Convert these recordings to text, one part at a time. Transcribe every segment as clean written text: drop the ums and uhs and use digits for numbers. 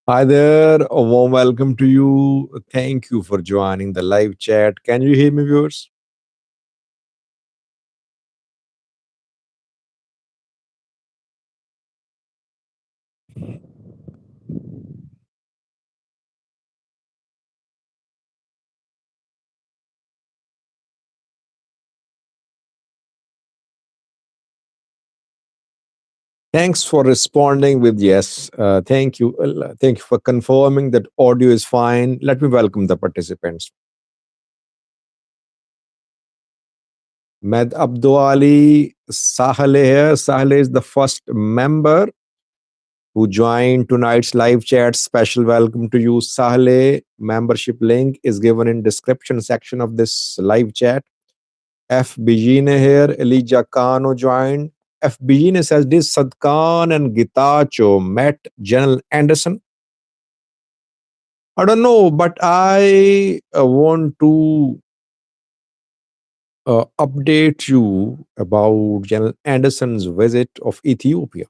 Hi there, a warm welcome to you. Thank you for joining the live chat. Can you hear me, viewers? Thanks for responding with yes. Thank you. Thank you for confirming that audio is fine. Let me welcome the participants. Med Abdul Ali Sahle here. Sahle is the first member who joined tonight's live chat. Special welcome to you, Sahle. Membership link is given in description section of this live chat. FBG ne here, Elijah Khan joined. FBG ne says, did Sadkan and Gitacho met General Anderson? I don't know, but I want to update you about General Anderson's visit of Ethiopia.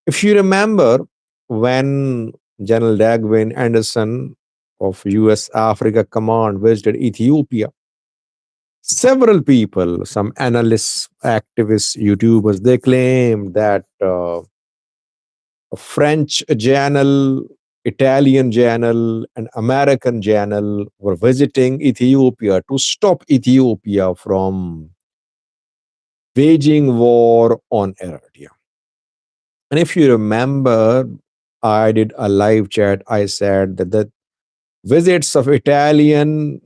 If you remember, when General Dagwin Anderson of US Africa Command visited Ethiopia, several people, some analysts, activists, YouTubers, they claim that a French journal, Italian journal, and American journal were visiting Ethiopia to stop Ethiopia from waging war on Eritrea. And if you remember, I did a live chat. I said that the visits of Italian,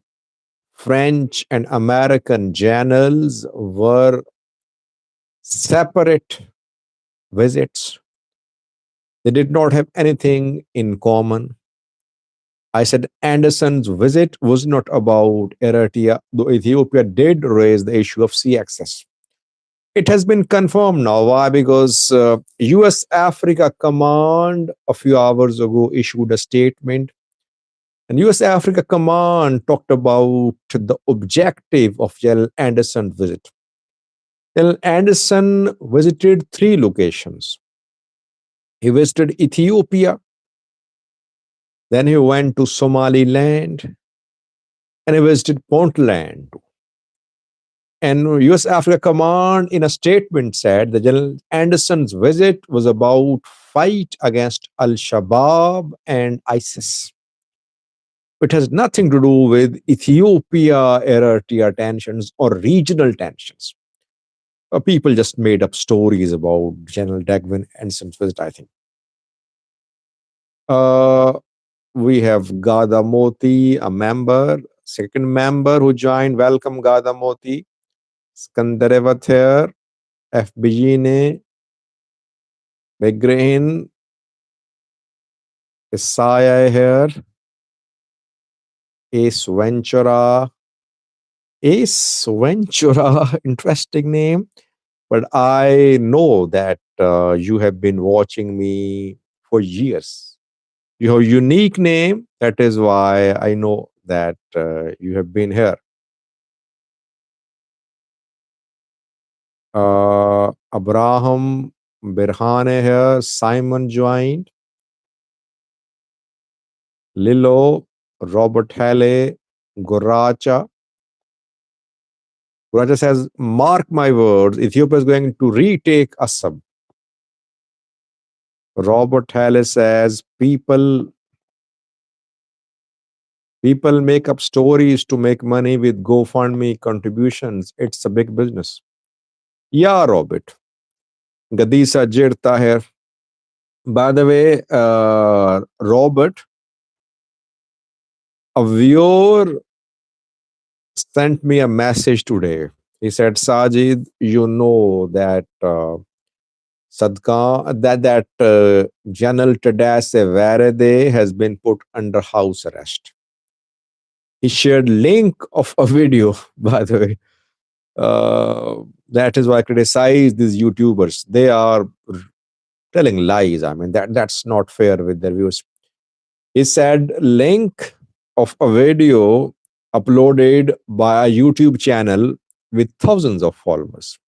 French, and American journals were separate visits. They did not have anything in common. I said Anderson's visit was not about Eritrea, though Ethiopia did raise the issue of sea access. It has been confirmed now. Why? Because US Africa Command a few hours ago issued a statement, and US Africa Command talked about the objective of General Anderson's visit. General Anderson visited three locations. He visited Ethiopia, then he went to Somaliland, and he visited Puntland. And US Africa Command, in a statement, said that General Anderson's visit was about fight against Al Shabaab and ISIS. It has nothing to do with Ethiopia, Eritrea tensions, or regional tensions. People just made up stories about General Dagwin Anderson's visit, I think. Uh, we have Gada Moti, a member, second member who joined. Welcome, Gada Moti. Skandarevat here. FBG ne, Begrain, Isaiah here, Ace Ventura. Ace Ventura, interesting name. But I know that you have been watching me for years. You have a unique name. That is why I know that you have been here. Abraham Birhane here. Simon joined. Lilo, Robert Hale, Goracha. Goracha says, mark my words, Ethiopia is going to retake Assam. Robert Hale says, people make up stories to make money with GoFundMe contributions. It's a big business. Yeah, Robert. Gadisa Jirta here. By the way, Robert, a viewer sent me a message today. He said, Sajid, you know that Sadka, that General Tadase Varade has been put under house arrest. He shared link of a video, by the way. That is why I criticize these YouTubers. They are telling lies. I mean, that's not fair with their views. He said link of a video uploaded by a YouTube channel with thousands of followers.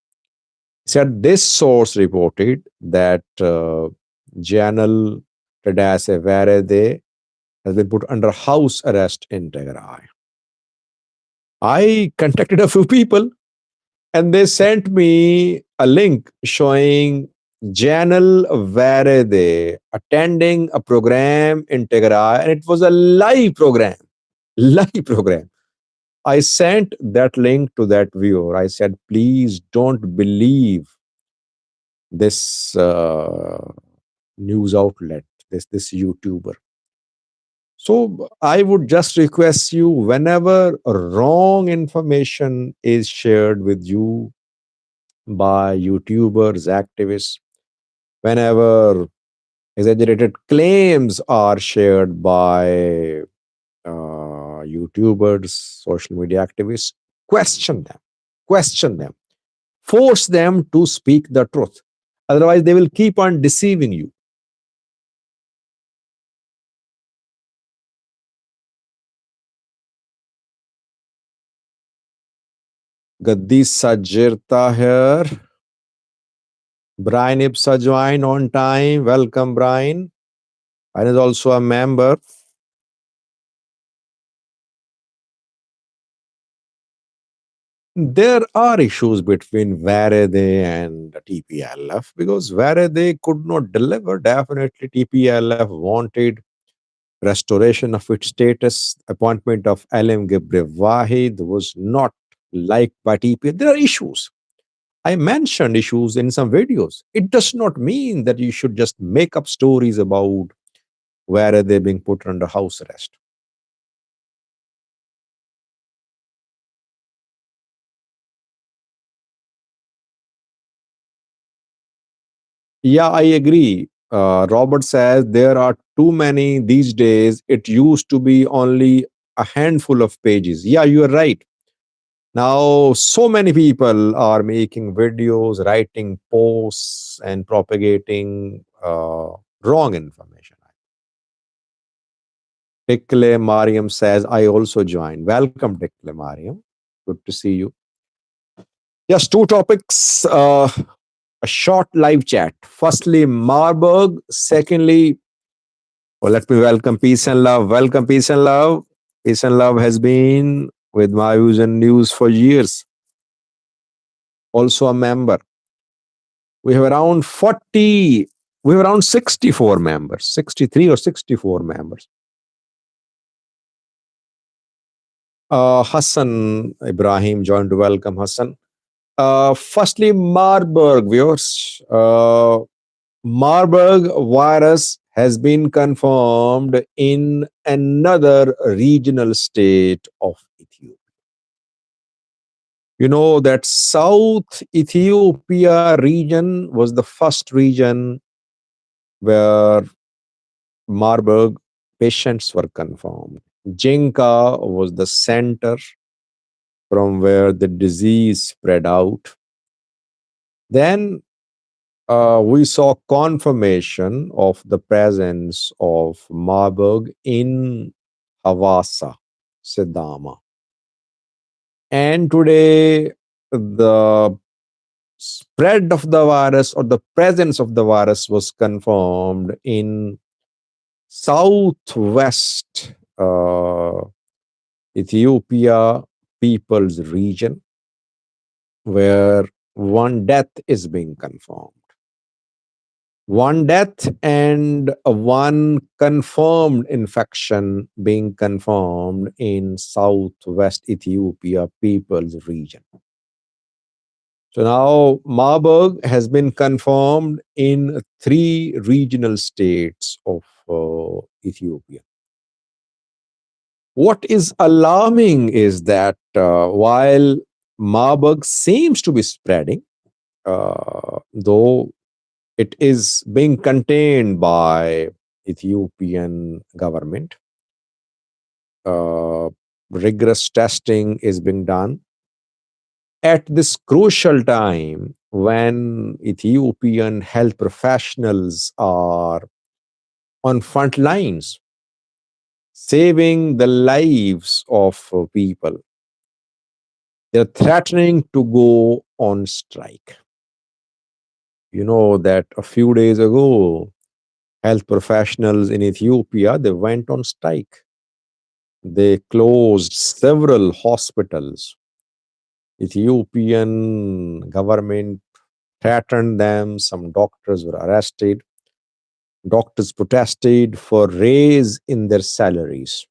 He said this source reported that General Tadase Varede has been put under house arrest in Tigray. I contacted a few people and they sent me a link showing Janal Varede attending a program in Tigray, and it was a live program. Live program. I sent that link to that viewer. I said, please don't believe this news outlet, this YouTuber. So I would just request you, whenever wrong information is shared with you by YouTubers, activists, whenever exaggerated claims are shared by YouTubers, social media activists, question them, question them, force them to speak the truth. Otherwise, they will keep on deceiving you. Gaddi Sajir Tahir, Brian Ipsa joined on time. Welcome, Brian. Brian is also a member. There are issues between Varede and TPLF because Varede could not deliver. Definitely, TPLF wanted restoration of its status. Appointment of LM Gibre Wahid was not liked by TPLF. There are issues. I mentioned issues in some videos. It does not mean that you should just make up stories about where they being put under house arrest. Yeah, I agree. Robert says there are too many these days. It used to be only a handful of pages. Yeah, you are right. Now, so many people are making videos, writing posts, and propagating wrong information. Tikle Mariam says, I also joined. Welcome, Tikle Mariam. Good to see you. Yes, two topics, a short live chat. Firstly, Marburg. Secondly, well, let me welcome Peace and Love. Welcome, Peace and Love. Peace and Love has been with my views and news for years. Also a member. We have around 40, we have around 64 members, 63 or 64 members. Hassan Ibrahim joined. Welcome, Hassan. Firstly, Marburg viewers. Marburg virus has been confirmed in another regional state of Ethiopia. You know that South Ethiopia region was the first region where Marburg patients were confirmed. Jinka was the center from where the disease spread out. Then we saw confirmation of the presence of Marburg in Havasa, Siddhama. And today, the spread of the virus or the presence of the virus was confirmed in southwest Ethiopia people's region, where one death is being confirmed. One death and one confirmed infection being confirmed in southwest Ethiopia people's region. So now Marburg has been confirmed in three regional states of Ethiopia. What is alarming is that while Marburg seems to be spreading, though it is being contained by Ethiopian government, uh, rigorous testing is being done at this crucial time when Ethiopian health professionals are on front lines saving the lives of people. They're threatening to go on strike. You know that a few days ago, Health professionals in Ethiopia, they went on strike. They closed several hospitals. Ethiopian government threatened them. Some doctors were arrested. Doctors protested for raise in their salaries.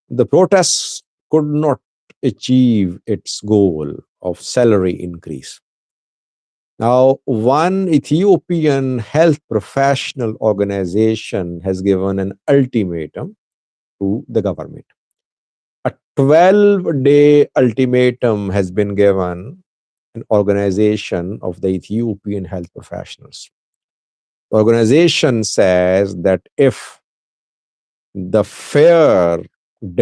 The protests could not achieve its goal of salary increase. Now, one Ethiopian health professional organization has given an ultimatum to the government. A 12-day ultimatum has been given an organization of the Ethiopian health professionals. The organization says that if the fair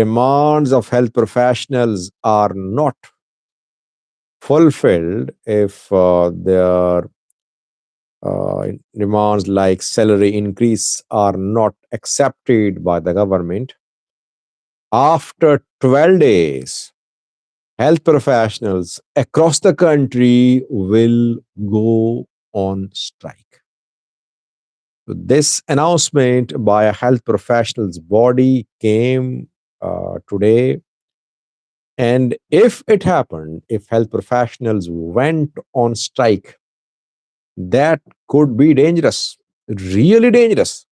demands of health professionals are not fulfilled, if their demands like salary increase are not accepted by the government, after 12 days, health professionals across the country will go on strike. This announcement by a health professionals body came today. And if it happened, if health professionals went on strike, that could be dangerous, really dangerous.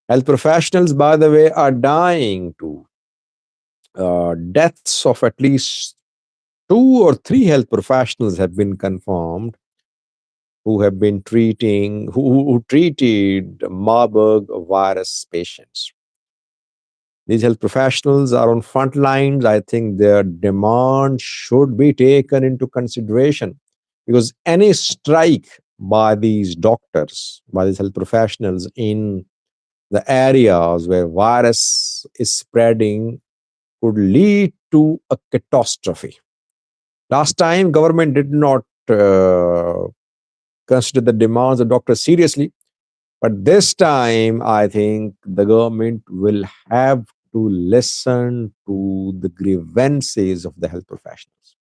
Health professionals, by the way, are dying to deaths of at least two or three health professionals have been confirmed who have been treating, who treated Marburg virus patients. These health professionals are on front lines. I think their demand should be taken into consideration because any strike by these doctors, by these health professionals in the areas where virus is spreading could lead to a catastrophe. Last time, government did not consider the demands of doctors seriously. But this time, I think the government will have to listen to the grievances of the health professionals.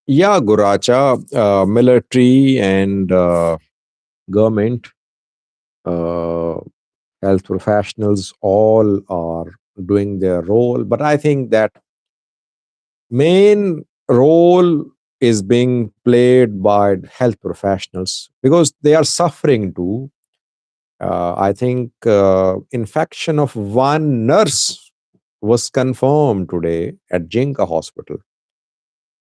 Yeah, Guracha, military and government, uh, health professionals all are doing their role. But I think that main role is being played by health professionals because they are suffering too. I think infection of one nurse was confirmed today at Jinka Hospital.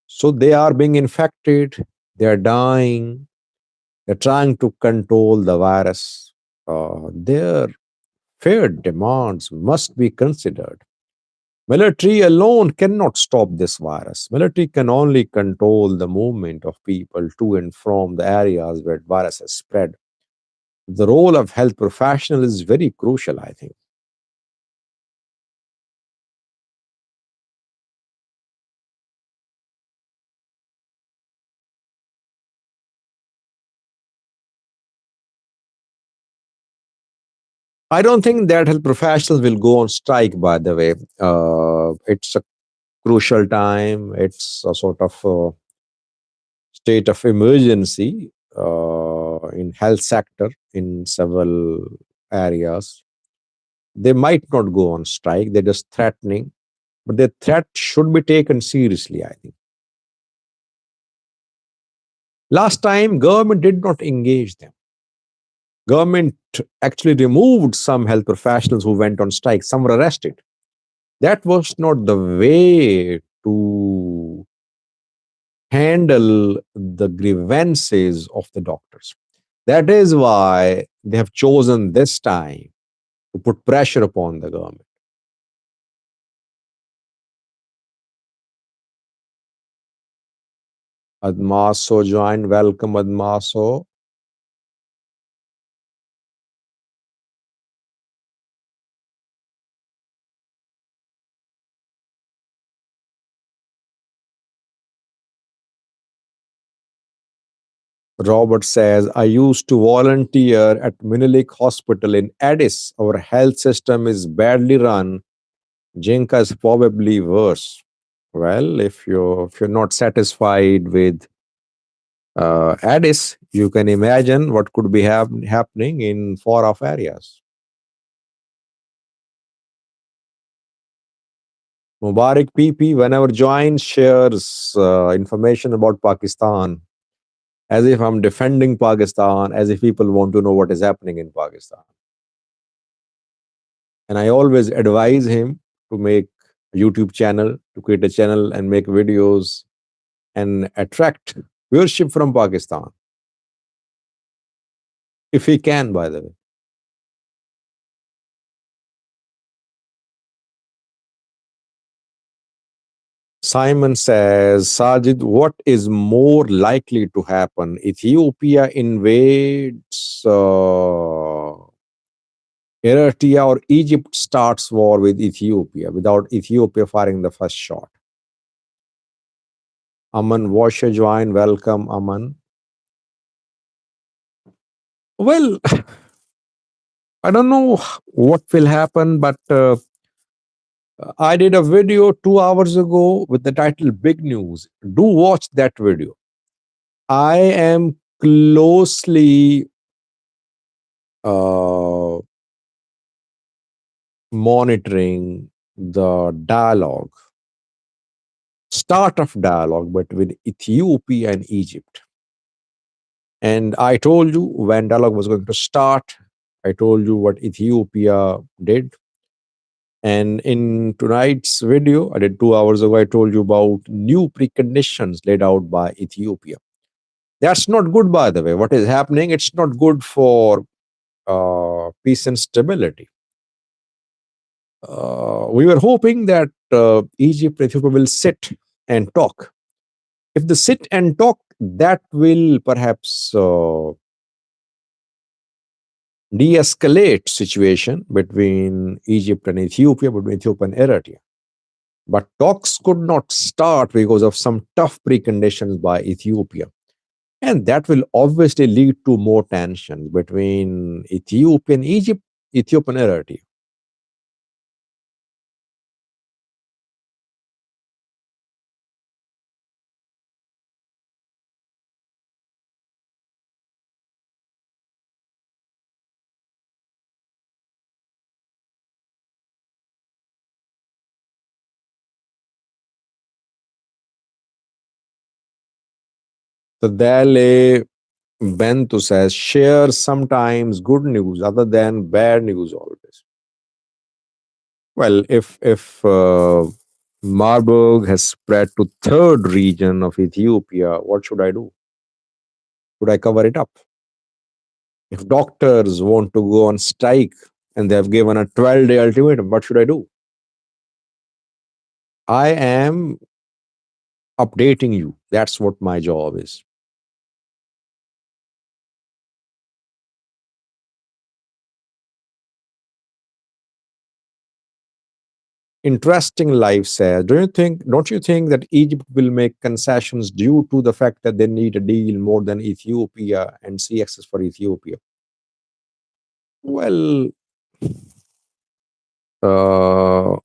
So they are being infected, they are dying, they're trying to control the virus. Their fair demands must be considered. Military alone cannot stop this virus. Military can only control the movement of people to and from the areas where virus has spread. The role of health professional is very crucial, I think. I don't think that health professionals will go on strike, by the way. It's a crucial time. It's a sort of state of emergency in health sector in several areas. They might not go on strike. They're just threatening, but their threat should be taken seriously, I think. Last time, government did not engage them. Government actually removed some health professionals who went on strike. Some were arrested. That was not the way to handle the grievances of the doctors. That is why they have chosen this time to put pressure upon the government. Admaso joined. Welcome, Admaso. Robert says, I used to volunteer at Minilik Hospital in Addis. Our health system is badly run. Jinka is probably worse. Well, if you're not satisfied with Addis, you can imagine what could be happening in far off areas. Mubarak PP, whenever joins, shares information about Pakistan as if I'm defending Pakistan, as if people want to know what is happening in Pakistan. And I always advise him to make a YouTube channel, to create a channel and make videos and attract viewership from Pakistan, if he can, by the way. Simon says, Sajid, what is more likely to happen? Ethiopia invades Eritrea or Egypt starts war with Ethiopia without Ethiopia firing the first shot. Aman Washer join. Welcome, Aman. Well, I don't know what will happen, but I did a video 2 hours ago with the title Big News. Do watch that video. I am closely uh, monitoring the dialogue, start of dialogue between Ethiopia and Egypt. And I told you when dialogue was going to start, I told you what Ethiopia did. And in tonight's video, I did 2 hours ago, I told you about new preconditions laid out by Ethiopia. That's not good, by the way. What is happening? It's not good for peace and stability. We were hoping that Egypt and Ethiopia will sit and talk. If they sit and talk, that will perhaps de-escalate situation between Egypt and Ethiopia, between Ethiopia and Eritrea. But talks could not start because of some tough preconditions by Ethiopia. And that will obviously lead to more tension between Ethiopia and Egypt, Ethiopia and Eritrea. So Dale Bento says, share sometimes good news other than bad news always. Well, if Marburg has spread to third region of Ethiopia, what should I do? Should I cover it up? If doctors want to go on strike and they have given a 12-day ultimatum, what should I do? I am updating you. That's what my job is. Interesting life says, don't you think that Egypt will make concessions due to the fact that they need a deal more than Ethiopia and sea access for Ethiopia? Well, uh,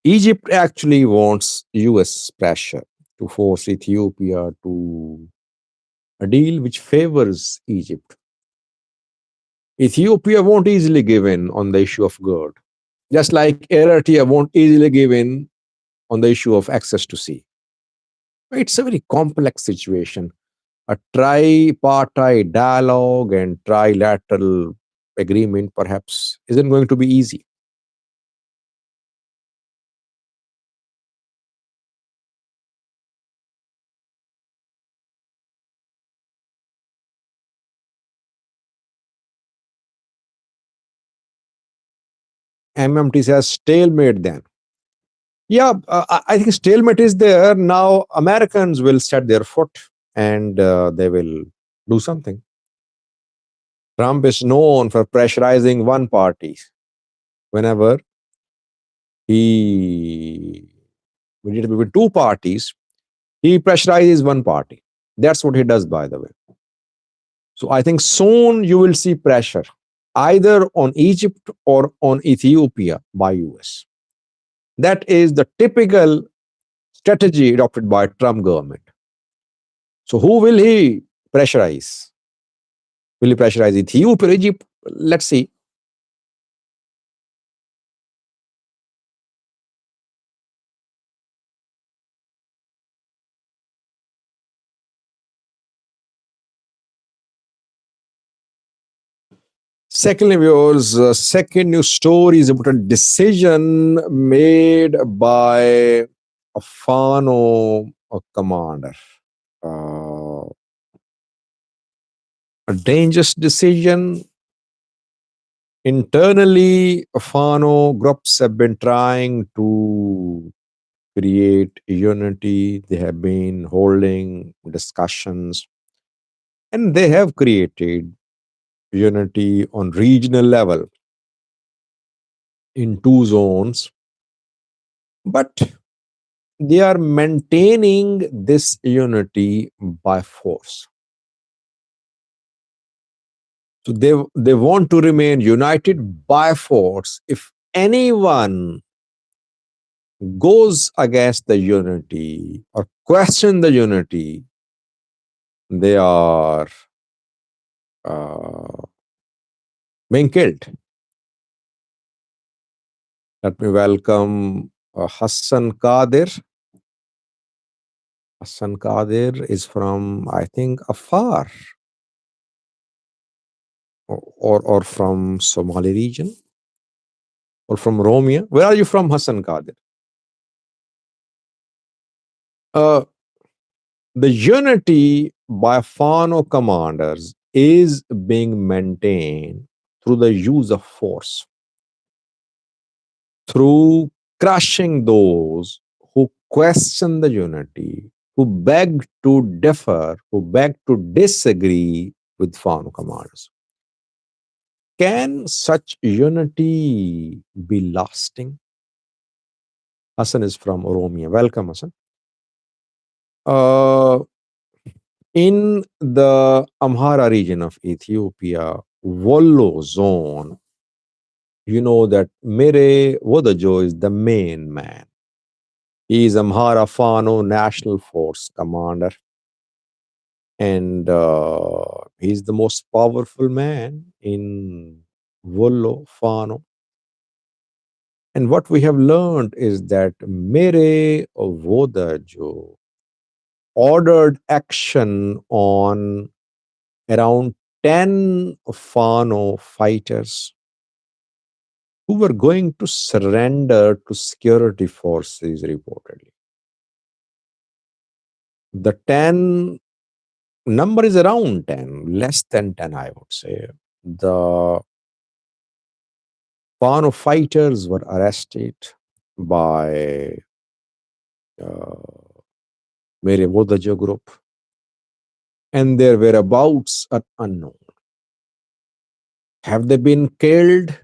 Egypt actually wants US pressure to force Ethiopia to a deal which favors Egypt. Ethiopia won't easily give in on the issue of GERD, just like Eritrea won't easily give in on the issue of access to sea. It's a very complex situation. A tripartite dialogue and trilateral agreement perhaps isn't going to be easy. MMT says stalemate then. Yeah, I think stalemate is there. Now Americans will set their foot and they will do something. Trump is known for pressurizing one party whenever he mediated between two parties, he pressurizes one party. That's what he does, by the way. So I think soon you will see pressure either on Egypt or on Ethiopia by US. That is the typical strategy adopted by Trump government. So who will he pressurize? Will he pressurize Ethiopia or Egypt? Let's see. Secondly, viewers, second news story is about a decision made by a Fano commander. Uh, a dangerous decision. Internally, Fano groups have been trying to create unity. They have been holding discussions and they have created unity on regional level in two zones. But they are maintaining this unity by force. So they want to remain united by force. If anyone goes against the unity or question the unity, they are uh, being killed. Let me welcome Hassan Kadir. Hassan Kadir is from, I think, Afar or from Somali region or from Romania. Where are you from, Hassan Kadir? Uh, the unity by Fano commanders is being maintained through the use of force, through crushing those who question the unity, who beg to differ, who beg to disagree with Fano commanders. Can such unity be lasting? Hassan is from Oromia. Welcome, Hassan. Uh, in the Amhara region of Ethiopia, Wollo zone, you know that Mere Wodajo is the main man. He is Amhara Fano National Force commander, and he's the most powerful man in Wollo Fano. And what we have learned is that Mere Wodajo ordered action on around 10 Fano fighters who were going to surrender to security forces reportedly. The 10 number is around 10, less than 10, I would say. The Fano fighters were arrested by Mere Wodajo group, and their whereabouts are unknown. Have they been killed?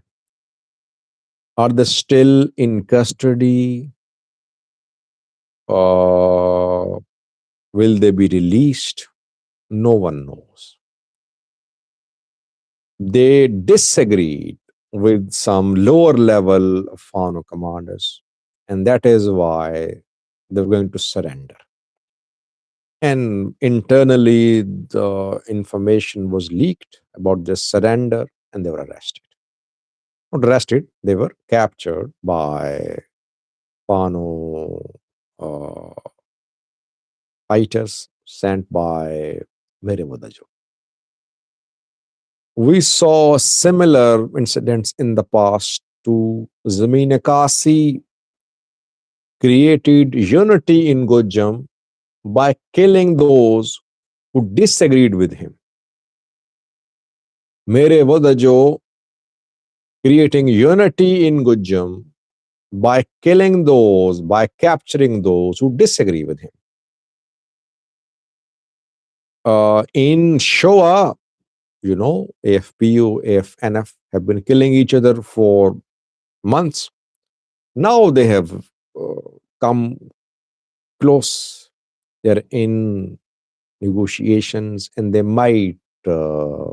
Are they still in custody? Will they be released? No one knows. They disagreed with some lower level Fano commanders, and that is why they're going to surrender. And internally, the information was leaked about this surrender, and they were arrested. Not arrested, they were captured by Fano uh, fighters sent by Merimodajo. We saw similar incidents in the past to Zamina Kasi created unity in Gojam by killing those who disagreed with him. Mere Vodajo creating unity in Gujam by killing those, by capturing those who disagree with him. In Shoa, you know, AFPU, AFNF have been killing each other for months. Now they have come close. They're in negotiations and they might uh,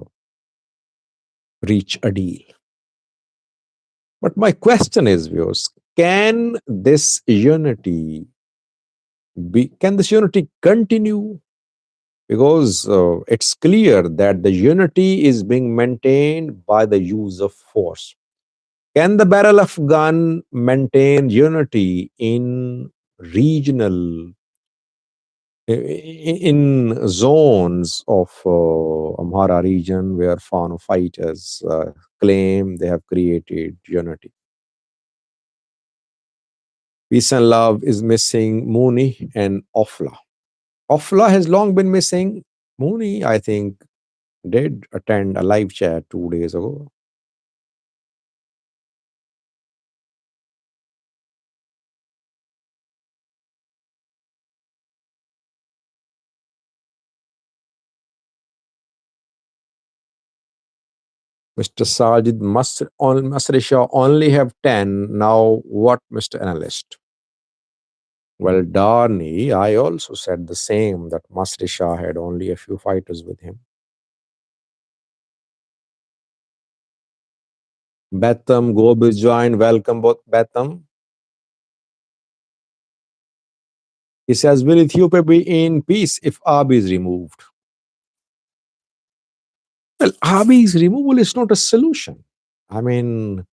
reach a deal. But my question is, viewers, can this unity continue? Because it's clear that the unity is being maintained by the use of force. Can the barrel of gun maintain unity in regional, in zones of Amhara region where Fano fighters claim they have created unity? Peace and love is missing Mooney and Ofla. Ofla has long been missing. Mooney, I think, did attend a live chat 2 days ago. Mr. Sajid Masrisha only have 10. Now, what, Mr. Analyst? Well, Darni, I also said the same that Masrisha had only a few fighters with him. Betham, Gobiz joined. Welcome, both Betham. He says, will Ethiopia be in peace if Abiy is removed? Well, Abiy's removal is not a solution. I mean,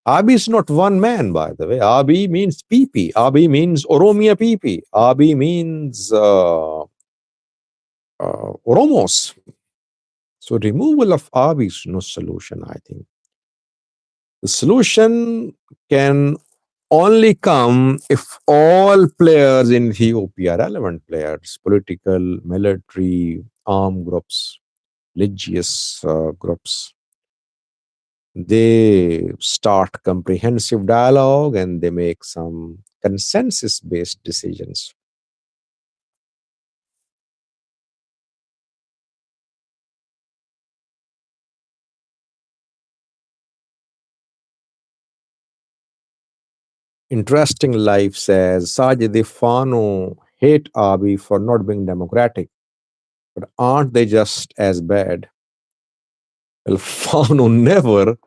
Abiy is not one man, by the way. Abiy means PP. Abiy means Oromia PP. Abiy means Oromos. So removal of Abiy is no solution, I think. The solution can only come if all players in Ethiopia, relevant players, political, military, armed groups, religious groups, they start comprehensive dialogue and they make some consensus based decisions. Interesting Life says Sajid Fano hate Abiy for not being democratic, but aren't they just as bad? Well, Fano never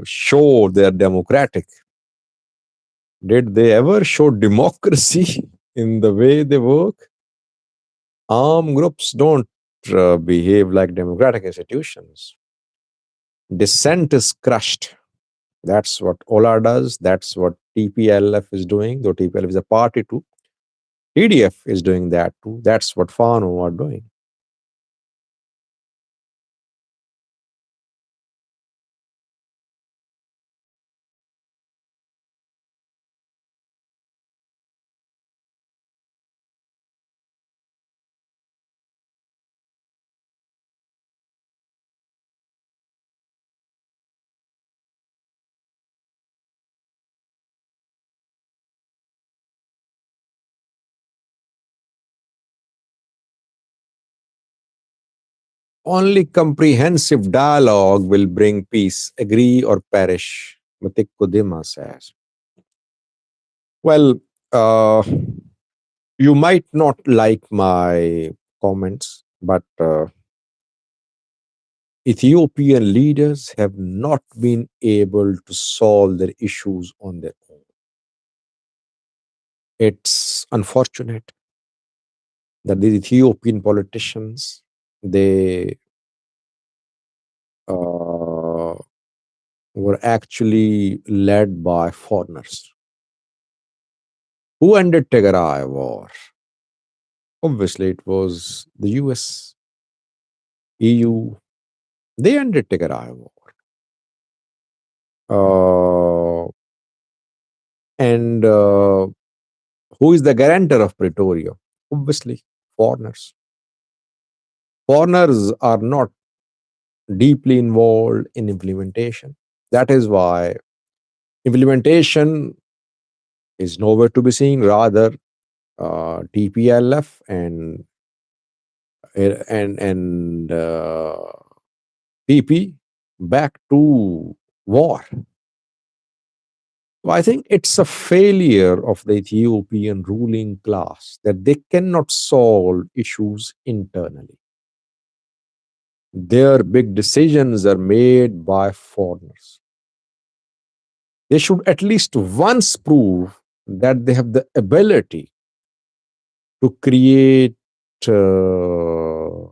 show they're democratic. Did they ever show democracy in the way they work? Armed groups don't behave like democratic institutions. Dissent is crushed. That's what Ola does. That's what TPLF is doing, though TPLF is a party too. TDF is doing that too. That's what Fano are doing. Only comprehensive dialogue will bring peace. Agree or perish, Matik Kudima says. Well, you might not like my comments, but Ethiopian leaders have not been able to solve their issues on their own. It's unfortunate that these Ethiopian politicians, they were actually led by foreigners. Who ended Tigray war? Obviously, it was the US, EU. They ended Tigray war. And who is the guarantor of Pretoria? Obviously, foreigners. Foreigners are not deeply involved in implementation. That is why implementation is nowhere to be seen. Rather, TPLF and PP back to war. So I think it's a failure of the Ethiopian ruling class that they cannot solve issues internally. Their big decisions are made by foreigners. They should at least once prove that they have the ability to create uh,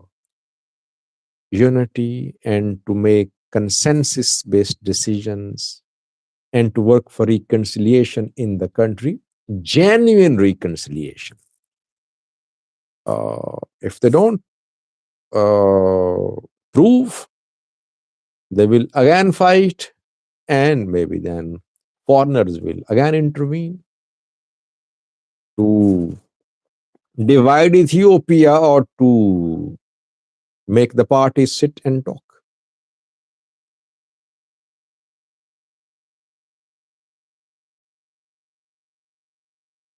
unity and to make consensus based decisions and to work for reconciliation in the country, genuine reconciliation. If they don't prove, they will again fight, and maybe then foreigners will again intervene to divide Ethiopia or to make the parties sit and talk.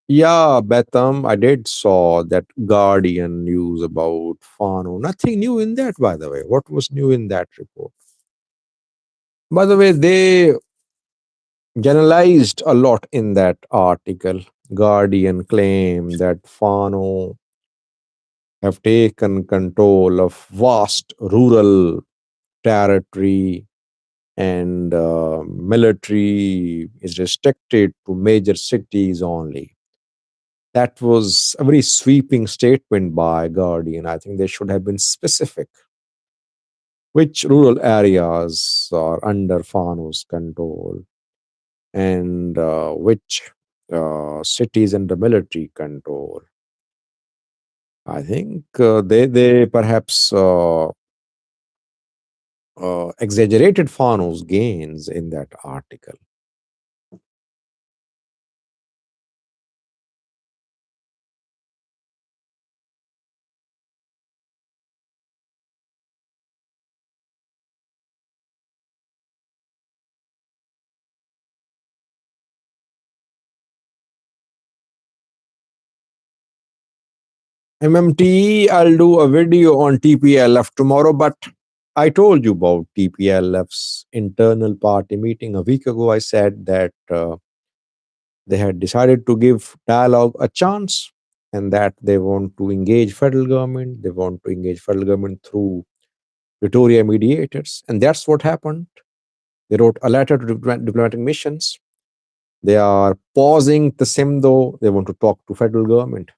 Yeah, Betham, I did saw that Guardian news about Fano. Nothing new in that, by the way. What was new in that report? By the way, they generalized a lot in that article. Guardian claimed that Fano have taken control of vast rural territory and military is restricted to major cities only. That was a very sweeping statement by Guardian. I think they should have been specific. Which rural areas are under Fano's control and which cities under military control? I think they perhaps exaggerated Fano's gains in that article. MMT, I'll do a video on TPLF tomorrow, but I told you about TPLF's internal party meeting a week ago. I said that they had decided to give dialogue a chance and that they want to engage federal government. They want to engage federal government through Pretoria mediators. And that's what happened. They wrote a letter to diplomatic missions. They are pausing the SIMDO. They want to talk to federal government.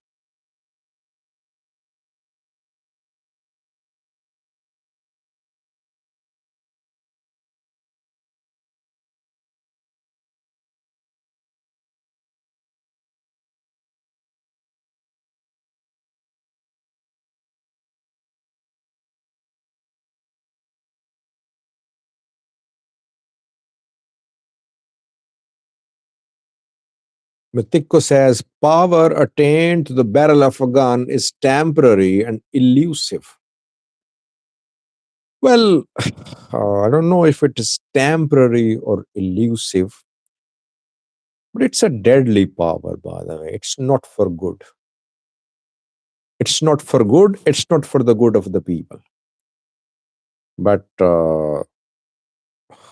Matiko says power attained to the barrel of a gun is temporary and elusive. Well, I don't know if it is temporary or elusive, but it's a deadly power, by the way. It's not for good. It's not for good. It's not for the good of the people. But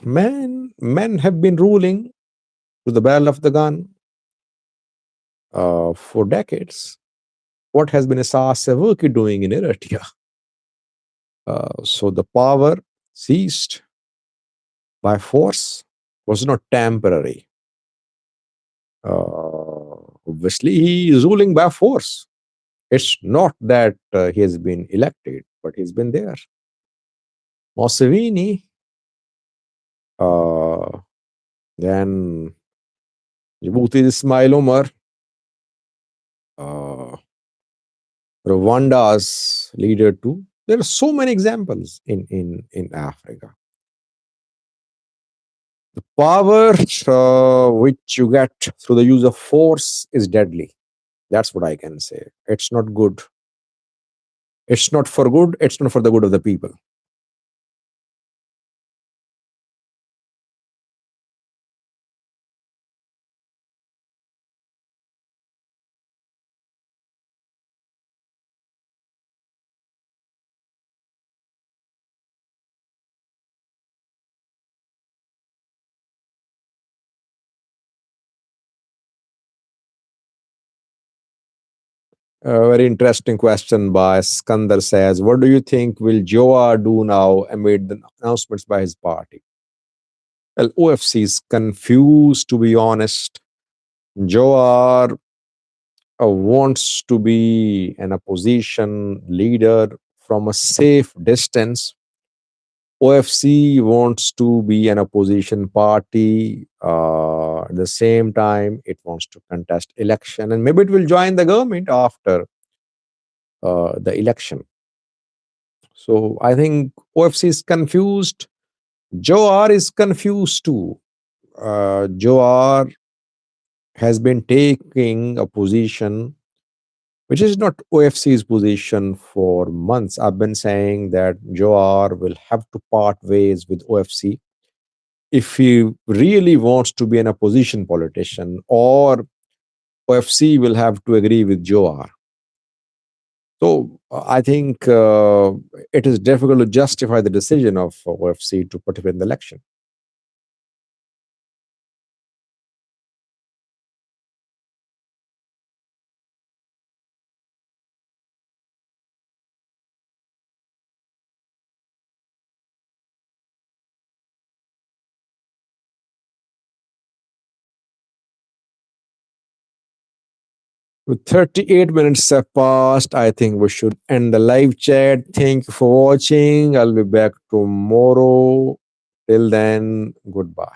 men have been ruling to the barrel of the gun for decades. What has been Isaias Sewaki doing in Eritrea? So the power seized by force was not temporary. Obviously, he is ruling by force. It's not that he has been elected, but he's been there. Museveni, uh, then Djibouti Ismail Omar, uh, Rwanda's leader too. There are so many examples in Africa. The power which you get through the use of force is deadly. That's what I can say. It's not good. It's not for good. It's not for the good of the people. A very interesting question by Skandar says, what do you think will Joa do now amid the announcements by his party? Well, OFC is confused, to be honest. Joa wants to be an opposition leader from a safe distance. OFC wants to be an opposition party. At the same time, it wants to contest election, and maybe it will join the government after the election. So I think OFC is confused. Johar is confused too. Johar has been taking a position which is not OFC's position for months. I've been saying that Johar will have to part ways with OFC if he really wants to be an opposition politician, or OFC will have to agree with Johar. So I think it is difficult to justify the decision of OFC to participate in the election. With 38 minutes have passed, I think we should end the live chat. Thank you for watching. I'll be back tomorrow. Till then, goodbye.